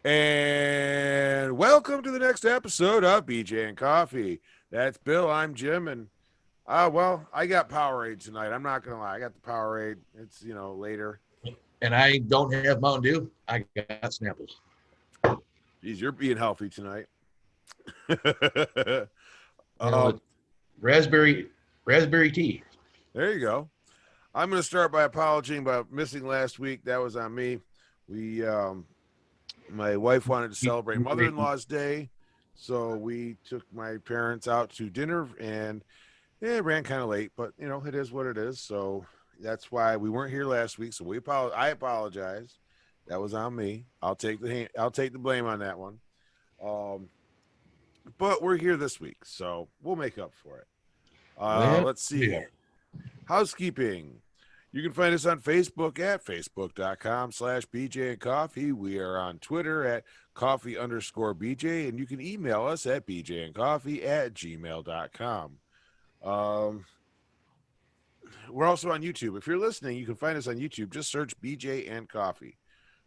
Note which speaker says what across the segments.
Speaker 1: And welcome to the next episode of BJ and Coffee. That's Bill. I'm Jim, and well, I got Powerade tonight. I'm not gonna lie, I got the Powerade. It's later.
Speaker 2: And I don't have Mountain Dew. I got Snapples.
Speaker 1: Geez, you're being healthy tonight.
Speaker 2: It's
Speaker 1: um,
Speaker 2: raspberry tea.
Speaker 1: there you go. I'm gonna start by apologizing about missing last week. That was on me. We My wife wanted to celebrate Mother-in-law's Day, so we took my parents out to dinner, and it ran kind of late, but it is what it is. So that's why we weren't here last week. So I apologize. That was on me. I'll take the blame on that one. Um, but we're here this week, so we'll make up for it.
Speaker 2: Well,
Speaker 1: Let's see.
Speaker 2: yeah.
Speaker 1: Housekeeping. You can find us on Facebook at facebook.com/BJ and Coffee. We are on Twitter at coffee_BJ, and you can email us at bjandcoffee@gmail.com. We're also on YouTube. If you're listening, you can find us on YouTube. Just search BJ and Coffee.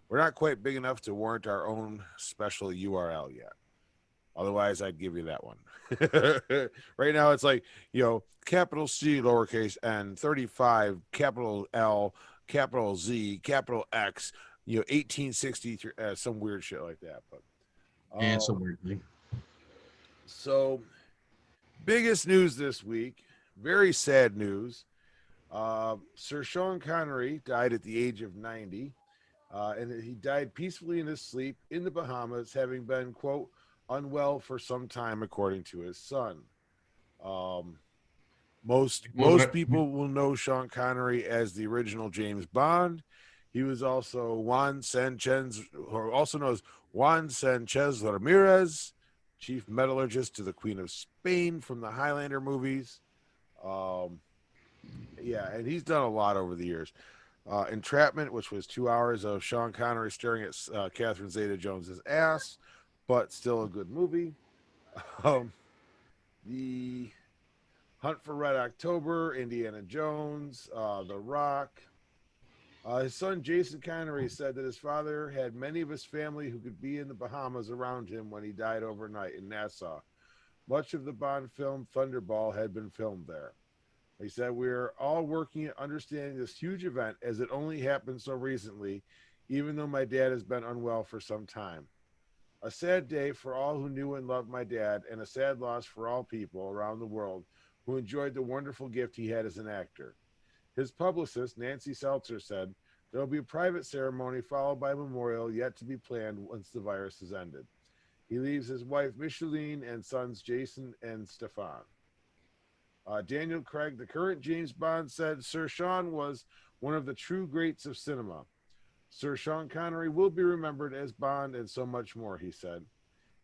Speaker 1: We're not quite big enough to warrant our own special URL yet. Otherwise, I'd give you that one. Right now, it's like, capital C, lowercase n, 35, capital L, capital Z, capital X, 1863, some weird shit like that. But
Speaker 2: And some weird thing.
Speaker 1: so, biggest news this week, very sad news. Sir Sean Connery died at the age of 90, and he died peacefully in his sleep in the Bahamas, having been, quote, unwell for some time, according to his son. Um, most people will know Sean Connery as the original James Bond. He was also Juan Sanchez, or also known as Juan Sanchez Ramirez, chief metallurgist to the Queen of Spain from the Highlander movies. Um, yeah, and he's done a lot over the years. Entrapment, which was 2 hours of Sean Connery staring at Catherine Zeta-Jones's ass, but still a good movie. Um, the Hunt for Red October, Indiana Jones, The Rock. His son Jason Connery said that his father had many of his family who could be in the Bahamas around him when he died overnight in Nassau. Much of the Bond film Thunderball had been filmed there. He said, "We're all working at understanding this huge event as it only happened so recently, even though my dad has been unwell for some time. A sad day for all who knew and loved my dad, and a sad loss for all people around the world who enjoyed the wonderful gift he had as an actor." His publicist, Nancy Seltzer, said, "There will be a private ceremony followed by a memorial yet to be planned once the virus has ended." He leaves his wife, Micheline, and sons, Jason and Stefan. Daniel Craig, the current James Bond, said, "Sir Sean was one of the true greats of cinema. Sir Sean Connery will be remembered as Bond and so much more," he said.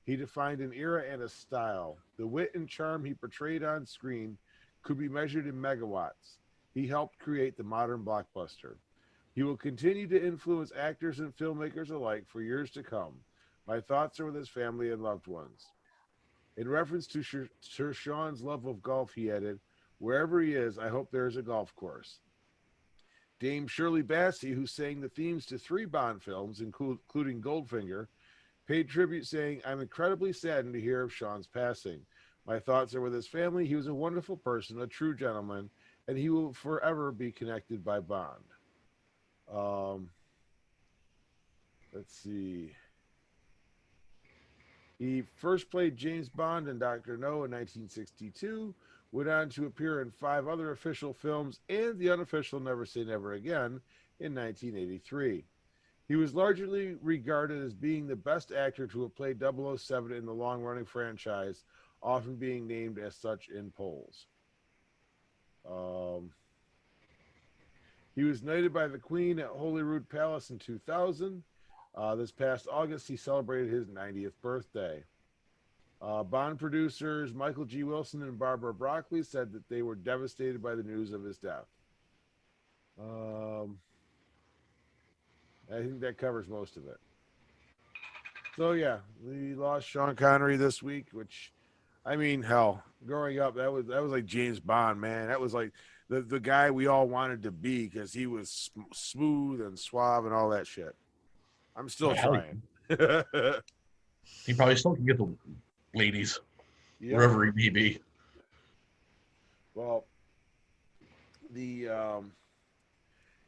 Speaker 1: "He defined an era and a style. The wit and charm he portrayed on screen could be measured in megawatts. He helped create the modern blockbuster. He will continue to influence actors and filmmakers alike for years to come. My thoughts are with his family and loved ones." In reference to Sir Sean's love of golf, he added, "Wherever he is, I hope there is a golf course." Dame Shirley Bassey, who sang the themes to 3 Bond films, including Goldfinger, paid tribute, saying, "I'm incredibly saddened to hear of Sean's passing. My thoughts are with his family. He was a wonderful person, a true gentleman, and he will forever be connected by Bond." Um, let's see. He first played James Bond in Dr. No in 1962, went on to appear in 5 other official films and the unofficial Never Say Never Again in 1983. He was largely regarded as being the best actor to have played 007 in the long-running franchise, often being named as such in polls. Um, he was knighted by the Queen at Holyrood Palace in 2000. This past August, he celebrated his 90th birthday. Bond producers Michael G. Wilson and Barbara Broccoli said that they were devastated by the news of his death. I think that covers most of it. So yeah, we lost Sean Connery this week, which, I mean, hell, growing up, that was like James Bond, man. That was like the guy we all wanted to be because he was smooth and suave and all that shit. I'm still
Speaker 2: Well,
Speaker 1: trying.
Speaker 2: He probably still can get the ladies
Speaker 1: Yep.
Speaker 2: wherever he may be.
Speaker 1: Well, the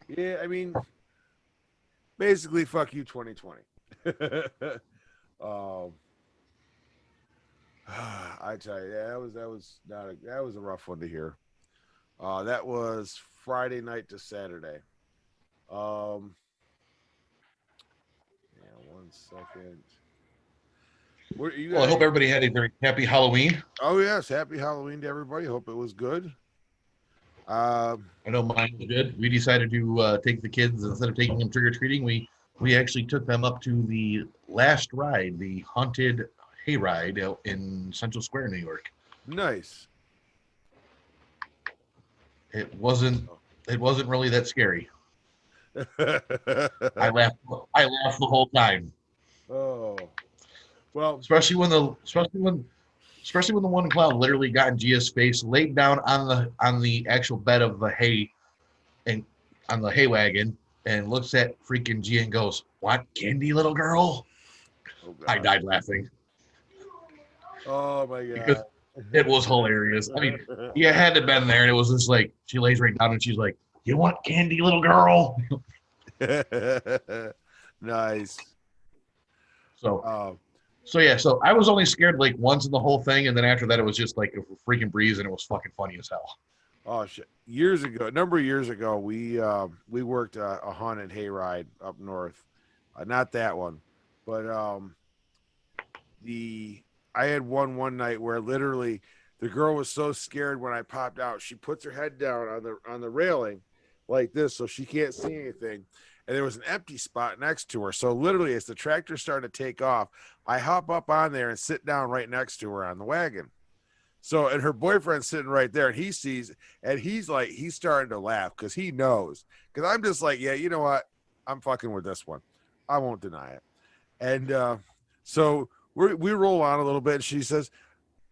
Speaker 1: yeah, I mean, basically, fuck you, 2020. um, I tell you, yeah, that was a rough one to hear. That was Friday night to Saturday. Um, yeah, 1 second. What you
Speaker 2: Well, I
Speaker 1: got?
Speaker 2: hope everybody had a very happy Halloween.
Speaker 1: Oh yes, happy Halloween to everybody. Hope it was good. Um,
Speaker 2: I know mine was good. We decided to take the kids instead of taking them trick or treating. We actually took them up to the last ride, the haunted hayride out in Central Square, New York.
Speaker 1: nice.
Speaker 2: It wasn't it wasn't really that scary. I laughed I laughed the whole time.
Speaker 1: Oh well,
Speaker 2: Especially when the one clown literally got in Gia's face, laid down on the actual bed of the hay and on the hay wagon and looks at freaking Gia and goes, "What candy, little girl?"
Speaker 1: oh
Speaker 2: I
Speaker 1: god,
Speaker 2: died laughing
Speaker 1: oh my
Speaker 2: because
Speaker 1: god.
Speaker 2: it was hilarious. I mean, you had to have been there, and it was just like she lays right down and she's like, "You want candy, little girl?"
Speaker 1: Nice.
Speaker 2: So,
Speaker 1: Um,
Speaker 2: so I was only scared like once in the whole thing, and then after that, it was just like a freaking breeze, and it was fucking funny as hell.
Speaker 1: oh shit. Years ago, a number of years ago, we worked a haunted hayride up north. Not that one, but the I had one night where literally the girl was so scared when I popped out, she puts her head down on the railing like this so she can't see anything. And there was an empty spot next to her. So literally as the tractor started to take off, I hop up on there and sit down right next to her on the wagon. So and her boyfriend's sitting right there and he sees and he's like he's starting to laugh because he knows. Because I'm just like, yeah, you know what? I'm fucking with this one. I won't deny it. And so we roll on a little bit and she says,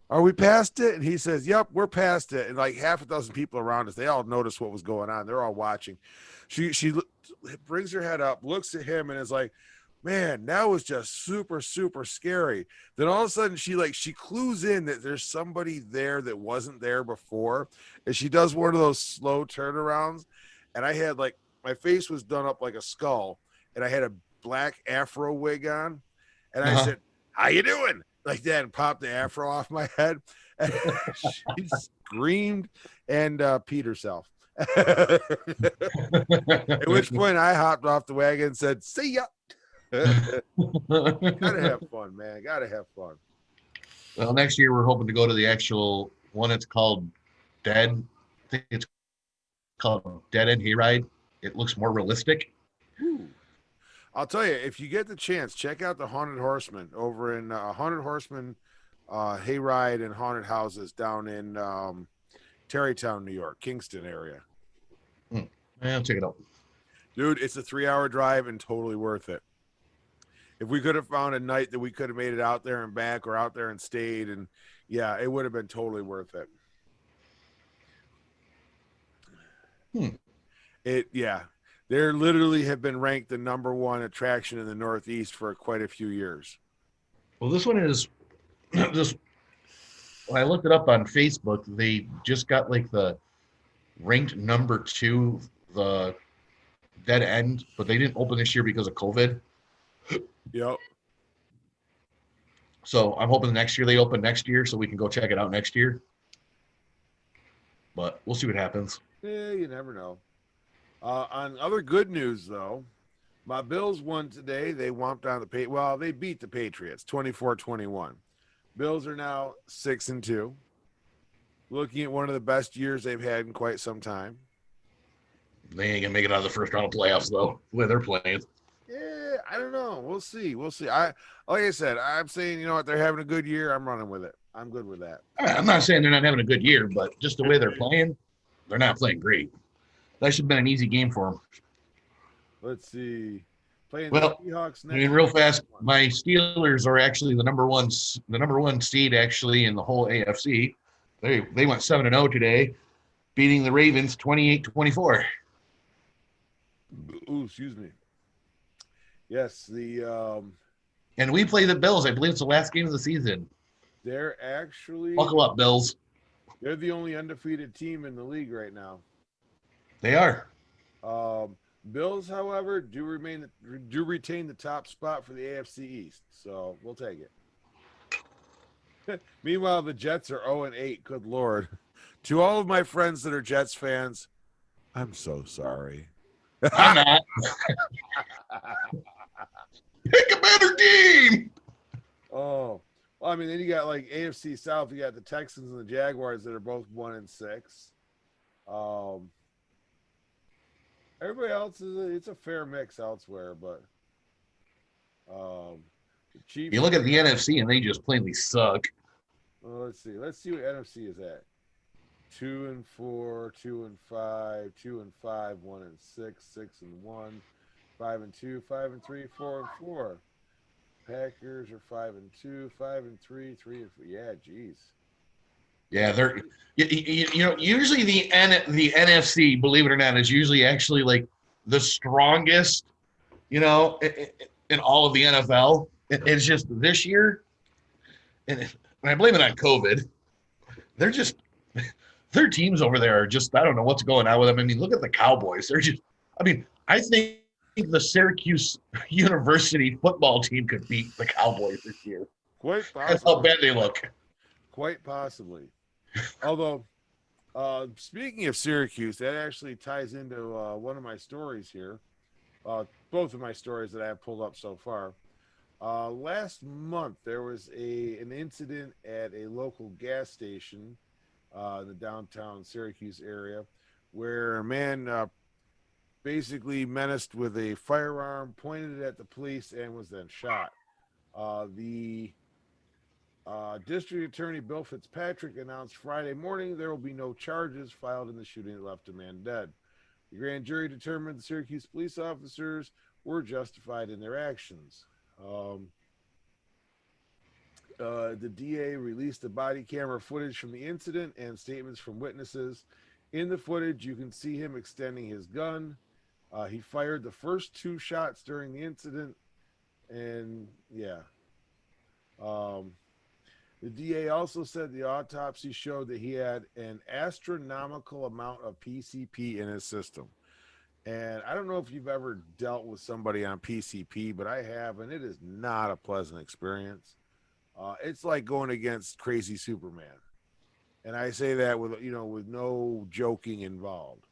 Speaker 1: are we past it? And he says, yep, we're past it. And like half a dozen people around us, they all noticed what was going on. They're all watching. She brings her head up, looks at him, and is like, man, that was just super, super scary. Then all of a sudden she clues in that there's somebody there that wasn't there before. And she does one of those slow turnarounds. And I had like my face was done up like a skull, and I had a black afro wig on. And I
Speaker 2: Uh-huh.
Speaker 1: said, how you doing? Like that, and popped the afro off my head. And she screamed and peed herself. At which point I hopped off the wagon and said, see ya. Gotta have fun, man. Gotta have fun.
Speaker 2: Well, next year we're hoping to go to the actual one. It's called Dead. I think it's called Dead End Hayride. It looks more realistic.
Speaker 1: Ooh. I'll tell you, if you get the chance, check out the Haunted Horseman over in Haunted Horseman Hayride and Haunted Houses down in Tarrytown, New York, Kingston area.
Speaker 2: I'll check it out.
Speaker 1: Dude, it's a 3-hour drive and totally worth it. If we could have found a night that we could have made it out there and back or out there and stayed, and yeah, it would have been totally worth it. Yeah. They literally have been ranked the number one attraction in the Northeast for quite a few years.
Speaker 2: Well, this one is just when I looked it up on Facebook, they just got like the ranked number two, the Dead End, but they didn't open this year because of COVID.
Speaker 1: Yep.
Speaker 2: So I'm hoping next year they open next year so we can go check it out next year. But we'll see what happens.
Speaker 1: Yeah, you never know. On other good news, though, my Bills won today. They whomped on they beat the Patriots 24-21. Bills are now 6-2, looking at one of the best years they've had in quite some time.
Speaker 2: They ain't gonna make it out of the first round of playoffs though, the way they're playing.
Speaker 1: Yeah, I don't know. We'll see. We'll see. Like I said, I'm saying, you know what, they're having a good year. I'm running with it. I'm good with that.
Speaker 2: I'm not saying they're not having a good year, but just the way they're playing, they're not playing great. That should have been an easy game for them.
Speaker 1: Let's see. Playing the
Speaker 2: Well,
Speaker 1: Seahawks
Speaker 2: I
Speaker 1: next.
Speaker 2: mean, real fast, my Steelers are actually the number one seed actually in the whole AFC. They went 7-0 today, beating the Ravens 28-24.
Speaker 1: Ooh, excuse me. Yes, the
Speaker 2: And we play the Bills. I believe it's the last game of the season.
Speaker 1: They're actually
Speaker 2: Buckle up, Bills.
Speaker 1: they're the only undefeated team in the league right now.
Speaker 2: They are.
Speaker 1: Bills, however, do retain the top spot for the AFC East, so we'll take it. Meanwhile, the Jets are 0-8. Good Lord. To all of my friends that are Jets fans, I'm so sorry.
Speaker 2: I'm not. Pick a better team.
Speaker 1: Oh, well, I mean, then you got like AFC South. You got the Texans and the Jaguars that are both 1-6. Everybody else it's a fair mix elsewhere, but the Chiefs.
Speaker 2: You look at the NFC and they just plainly suck.
Speaker 1: Well, let's see. Let's see what NFC is at. 2-4, 2-5, 2-5, 1-6, 6-1, 5-2, 5-3, 4-4. Packers are 5-2, 5-3, 3-4. Yeah, geez.
Speaker 2: Yeah, they're usually the NFC, believe it or not, is usually actually like the strongest, in all of the NFL. It's just this year, and I blame it on COVID. Their teams over there are just, I don't know what's going on with them. I mean, look at the Cowboys. I think the Syracuse University football team could beat the Cowboys this year.
Speaker 1: Quite possibly.
Speaker 2: That's how bad they look.
Speaker 1: Quite possibly. Although, speaking of Syracuse, that actually ties into one of my stories here. Both of my stories that I have pulled up so far. Last month, there was an incident at a local gas station in the downtown Syracuse area where a man basically menaced with a firearm, pointed it at the police, and was then shot. The District Attorney Bill Fitzpatrick announced Friday morning there will be no charges filed in the shooting that left a man dead. The grand jury determined the Syracuse police officers were justified in their actions. The DA released the body camera footage from the incident and statements from witnesses. In the footage, you can see him extending his gun. He fired the first 2 shots during the incident, and yeah. The DA also said the autopsy showed that he had an astronomical amount of PCP in his system. And I don't know if you've ever dealt with somebody on PCP, but I have, and it is not a pleasant experience. It's like going against crazy Superman. And I say that with no joking involved.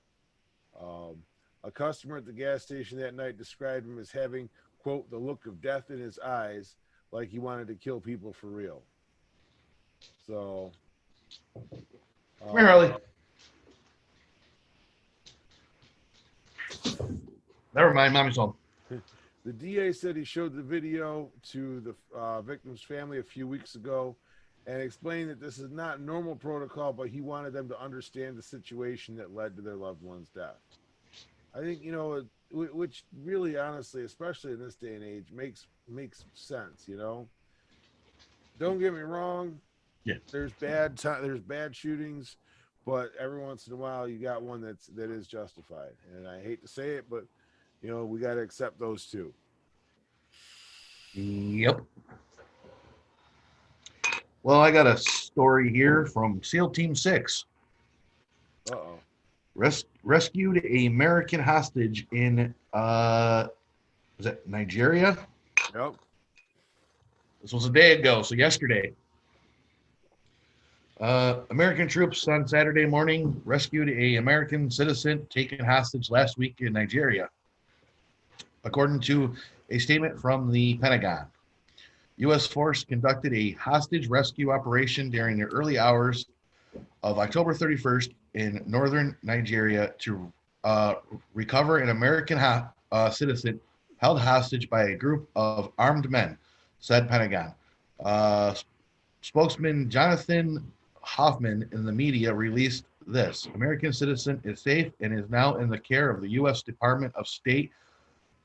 Speaker 1: A customer at the gas station that night described him as having, quote, the look of death in his eyes, like he wanted to kill people for real. So,
Speaker 2: Come here, Harley. Never mind, mommy's home.
Speaker 1: The DA said he showed the video to the victim's family a few weeks ago and explained that this is not normal protocol, but he wanted them to understand the situation that led to their loved one's death. I think, which really, honestly, especially in this day and age, makes sense, Don't get me wrong.
Speaker 2: Yeah.
Speaker 1: There's bad shootings, but every once in a while you got one that is justified. And I hate to say it, but we got to accept those too.
Speaker 2: Yep. Well, I got a story here from SEAL Team 6.
Speaker 1: Uh-oh.
Speaker 2: Rescued an American hostage in was that Nigeria?
Speaker 1: Yep.
Speaker 2: This was a day ago, so yesterday. American troops on Saturday morning rescued an American citizen taken hostage last week in Nigeria, according to a statement from the Pentagon. U.S. force conducted a hostage rescue operation during the early hours of October 31st in northern Nigeria to recover an American citizen held hostage by a group of armed men, said Pentagon. Spokesman Jonathan Hoffman in the media released this. American citizen is safe and is now in the care of the U.S. Department of State.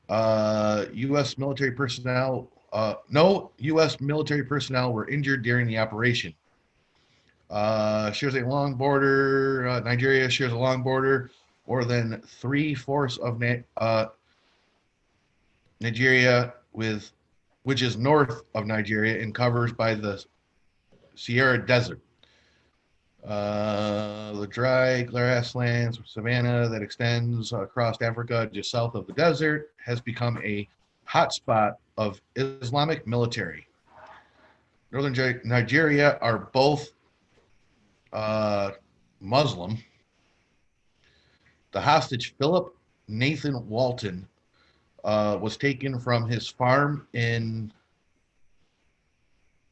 Speaker 2: U.S. military personnel, no U.S. military personnel were injured during the operation. Shares a long border. Nigeria shares a long border. More than 3/4 of Nigeria with which is north of Nigeria and covers by the Sahara Desert. The dry grasslands savanna that extends across Africa just south of the desert has become a hotspot of Islamic military. Northern Nigeria are both Muslim. The hostage, Philip Nathan Walton, was taken from his farm in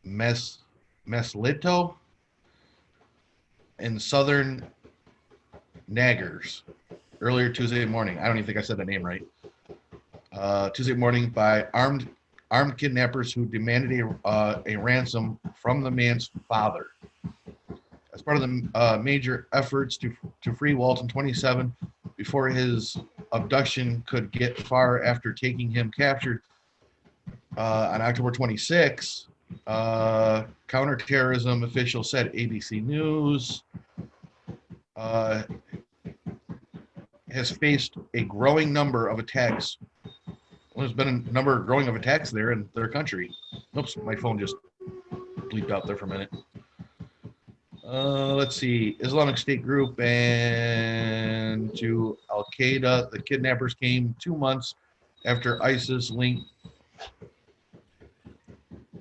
Speaker 2: Meslito in southern Nagers earlier Tuesday morning. I don't even think I said that name right. Tuesday morning by armed kidnappers who demanded a ransom from the man's father. As part of the major efforts to free Walton, 27, before his abduction could get far after taking him captured on October 26, counterterrorism officials said ABC News has faced a growing number of attacks. Well, there's been a number growing of attacks there in their country. Oops, my phone just bleeped out there for a minute. Let's see. Islamic State group and to Al Qaeda. The kidnappers came 2 months after ISIS linked.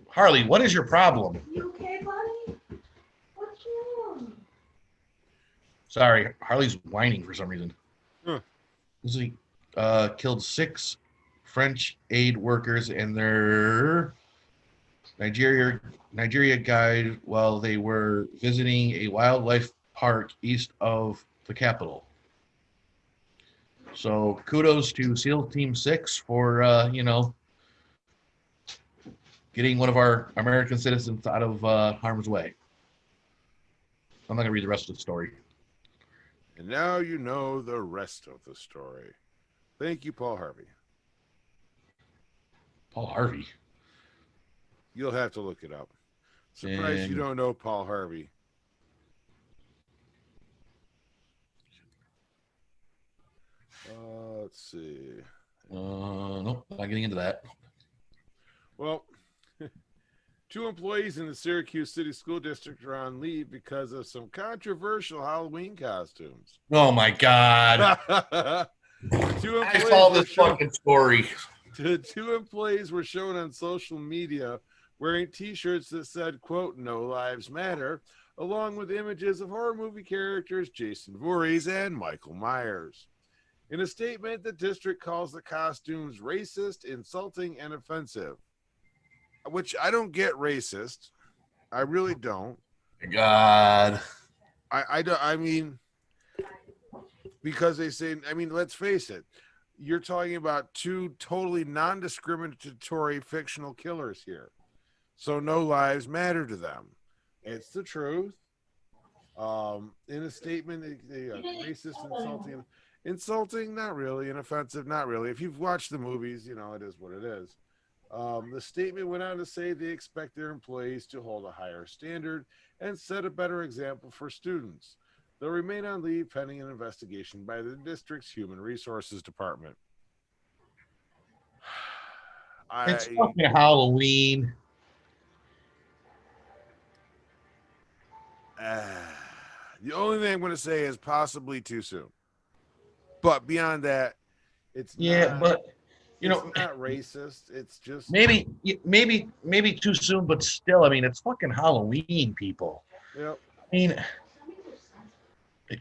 Speaker 2: Harley, what is your problem?
Speaker 3: You okay, buddy? What's wrong?
Speaker 2: Sorry, Harley's whining for some reason.
Speaker 1: Huh.
Speaker 2: He killed 6 French aid workers and their Nigeria guide while they were visiting a wildlife park east of the capital. So kudos to SEAL Team 6 for getting one of our American citizens out of harm's way. I'm not gonna read the rest of the story.
Speaker 1: And now you know the rest of the story. Thank you, Paul Harvey.
Speaker 2: Paul Harvey.
Speaker 1: You'll have to look it up. Surprised you don't know Paul Harvey. Let's see.
Speaker 2: Nope, not getting into that.
Speaker 1: Well, 2 employees in the Syracuse City School District are on leave because of some controversial Halloween costumes.
Speaker 2: Oh my God. I saw this fucking story.
Speaker 1: 2 employees were shown on social media wearing T-shirts that said, quote, "No Lives Matter," along with images of horror movie characters Jason Voorhees and Michael Myers. In a statement, the district calls the costumes racist, insulting, and offensive. Which I don't get racist. I really don't.
Speaker 2: God.
Speaker 1: I don't. I mean, because they say, I mean, let's face it. You're talking about 2 totally non-discriminatory fictional killers here. So no lives matter to them. It's the truth. In a statement, they racist, insulting, not really, and offensive, not really. If you've watched the movies, you know, it is what it is. The statement went on to say they expect their employees to hold a higher standard and set a better example for students. They'll remain on leave pending an investigation by the district's Human Resources Department.
Speaker 2: It's fucking Halloween.
Speaker 1: The only thing I'm going to say is possibly too soon. But beyond that, it's
Speaker 2: but you know,
Speaker 1: it's not racist. It's just
Speaker 2: maybe too soon, but still, I mean, it's fucking Halloween, people.
Speaker 1: Yep.
Speaker 2: I mean,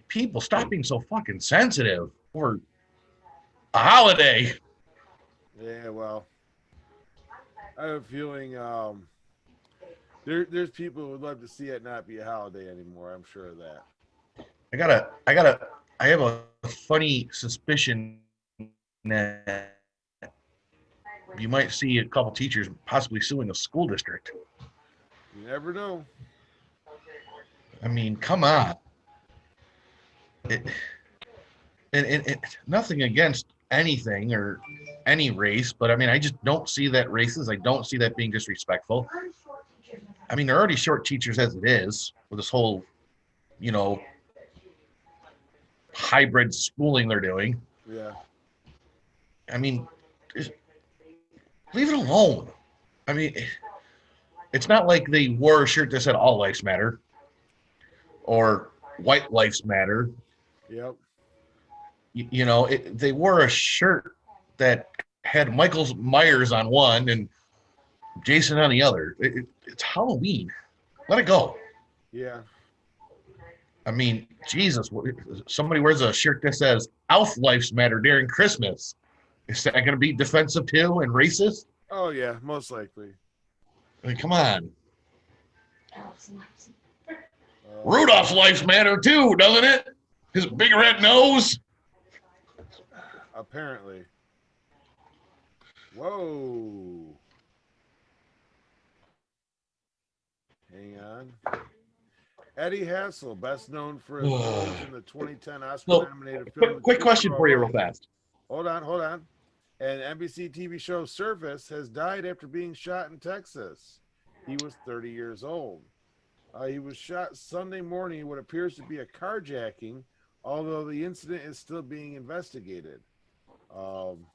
Speaker 2: people, stop being so fucking sensitive for a holiday.
Speaker 1: Yeah, well, I have a feeling there's people who would love to see it not be a holiday anymore. I'm sure of that.
Speaker 2: I have a funny suspicion that you might see a couple teachers possibly suing a school district.
Speaker 1: You never know.
Speaker 2: I mean, come on. And nothing against anything or any race, but I mean, I just don't see that racist. I don't see that being disrespectful. I mean, they're already short teachers as it is with this whole, you know, hybrid schooling they're doing.
Speaker 1: Yeah.
Speaker 2: I mean, leave it alone. I mean, it's not like they wore a shirt that said "All Lives Matter" or "White Lives Matter."
Speaker 1: Yep.
Speaker 2: They wore a shirt that had Michael Myers on one and Jason on the other. It's Halloween. Let it go.
Speaker 1: Yeah.
Speaker 2: I mean, Jesus, somebody wears a shirt that says "Alf Lives Matter" during Christmas. Is that going to be defensive too and racist?
Speaker 1: Oh yeah, most likely.
Speaker 2: I mean, come on.
Speaker 1: Uh,
Speaker 2: Rudolph's lives matter too, doesn't it? His big red nose.
Speaker 1: apparently. Whoa. Hang on. Eddie Hassell, best known for his roles in the 2010
Speaker 2: So,
Speaker 1: Oscar-nominated film The
Speaker 2: quick
Speaker 1: Cure
Speaker 2: question
Speaker 1: for
Speaker 2: for you,
Speaker 1: Wellness.
Speaker 2: real fast.
Speaker 1: Hold on. And NBC TV show Surface has died after being shot in Texas. He was 30 years old. He was shot Sunday morning in what appears to be a carjacking, although the incident is still being investigated. Um,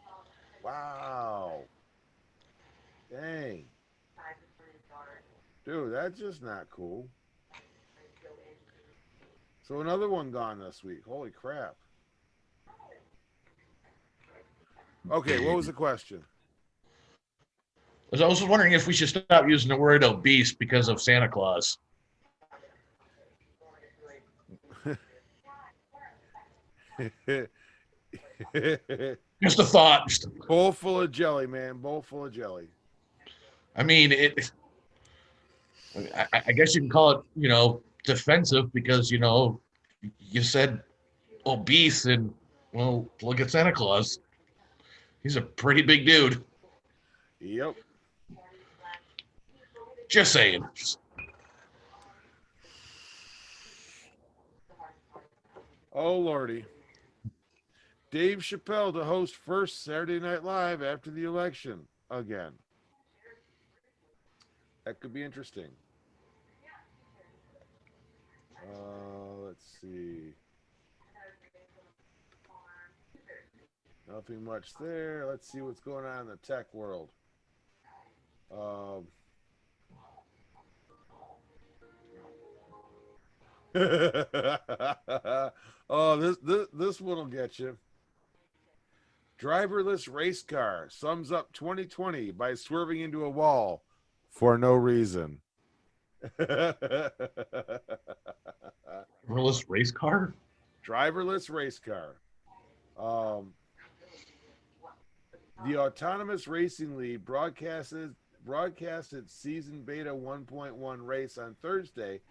Speaker 1: wow. Dang. Dude, that's just not cool. So another one gone this week. Holy crap. Okay, what was the question?
Speaker 2: I was just wondering if we should stop using the word obese because of Santa Claus. Just a thought.
Speaker 1: Bowl full of jelly, man. Bowl full of jelly.
Speaker 2: I mean, I guess you can call it, defensive because you said obese, and well, look at Santa Claus. He's a pretty big dude.
Speaker 1: Yep.
Speaker 2: Just saying.
Speaker 1: Oh, Lordy. Dave Chappelle to host first Saturday Night Live after the election again. That could be interesting. Let's see. Nothing much there. Let's see what's going on in the tech world. Um, oh, this one will get you. Driverless race car sums up 2020 by swerving into a wall for no reason.
Speaker 2: Driverless race car?
Speaker 1: Driverless race car. The Autonomous Racing League broadcasted season beta 1.1 race on Thursday,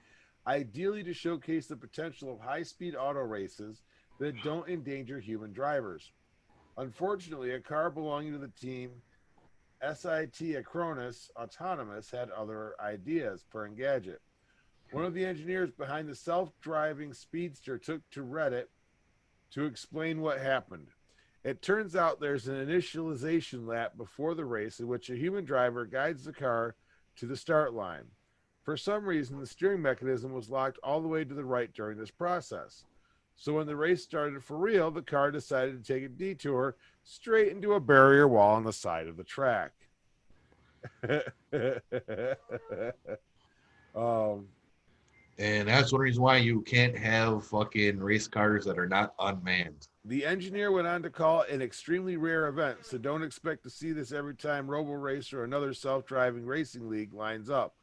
Speaker 1: ideally to showcase the potential of high-speed auto races that don't endanger human drivers. Unfortunately, a car belonging to the team SIT Acronis Autonomous had other ideas, per Engadget. One of the engineers behind the self-driving Speedster took to Reddit to explain what happened. It turns out there's an initialization lap before the race in which a human driver guides the car to the start line. For some reason, the steering mechanism was locked all the way to the right during this process. So when the race started for real, the car decided to take a detour straight into a barrier wall on the side of the track.
Speaker 2: And that's one reason why you can't have fucking race cars that are not unmanned.
Speaker 1: The engineer went on to call it an extremely rare event, so don't expect to see this every time Robo Race or another self-driving racing league lines up.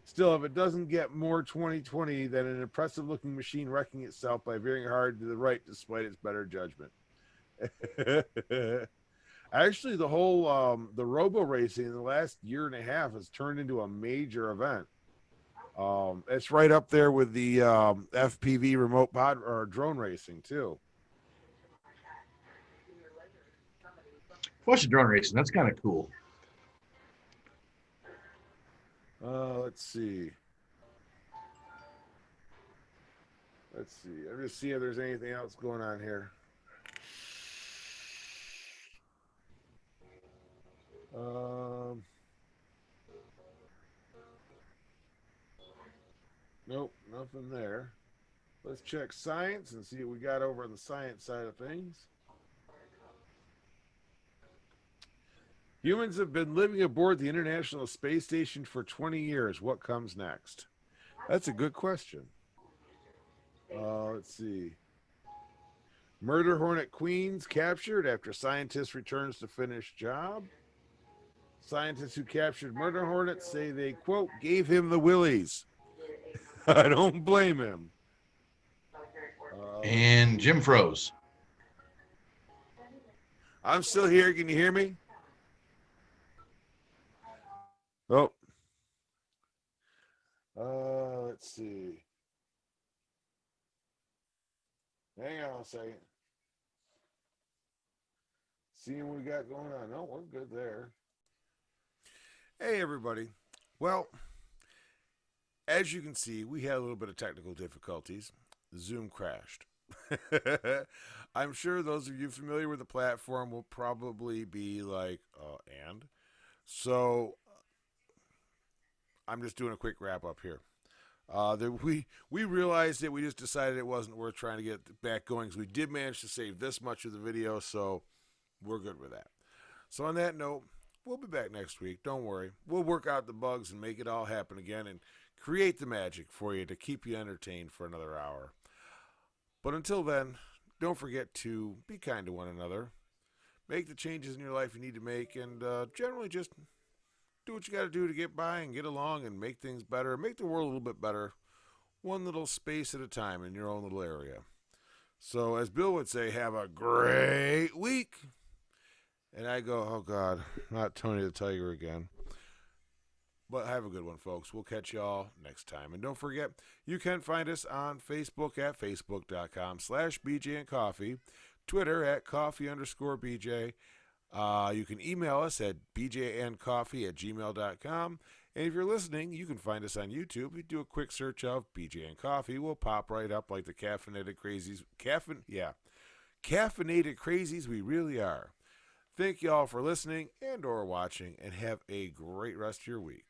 Speaker 1: Still, if it doesn't get more 2020 than an impressive-looking machine wrecking itself by veering hard to the right despite its better judgment. Actually, the whole the Robo Racing in the last year and a half has turned into a major event. It's right up there with the FPV remote pod or drone racing too.
Speaker 2: Watch the drone racing. That's kind of cool.
Speaker 1: Let's see. I'm just seeing if there's anything else going on here. Nope, nothing there. Let's check science and see what we got over on the science side of things. Humans have been living aboard the International Space Station for 20 years. What comes next? That's a good question. Let's see. Murder Hornet Queens captured after scientist returns to finish job. Scientists who captured Murder Hornets say they, quote, gave him the willies. I don't blame him.
Speaker 2: And Jim froze.
Speaker 1: I'm still here. Can you hear me? Oh. Let's see. Hang on a second. Seeing what we got going on. No, we're good there. Hey, everybody. Well, as you can see, we had a little bit of technical difficulties. Zoom crashed. I'm sure those of you familiar with the platform will probably be like, and? So, I'm just doing a quick wrap up here. We realized it. We just decided it wasn't worth trying to get back going because we did manage to save this much of the video, so we're good with that. So on that note, we'll be back next week. Don't worry. We'll work out the bugs and make it all happen again and create the magic for you to keep you entertained for another hour. But until then, don't forget to be kind to one another. Make the changes in your life you need to make, and generally just do what you got to do to get by and get along and make things better. Make the world a little bit better, one little space at a time in your own little area. So as Bill would say, have a great week. And I go, oh God, not Tony the Tiger again. But have a good one, folks. We'll catch you all next time. And don't forget, you can find us on Facebook at facebook.com/BJ and Coffee, Twitter at coffee_BJ. You can email us at bjandcoffee@gmail.com. And if you're listening, you can find us on YouTube. You do a quick search of BJ and Coffee. We'll pop right up like the caffeinated crazies. Caffeinated crazies we really are. Thank you all for listening and or watching, and have a great rest of your week.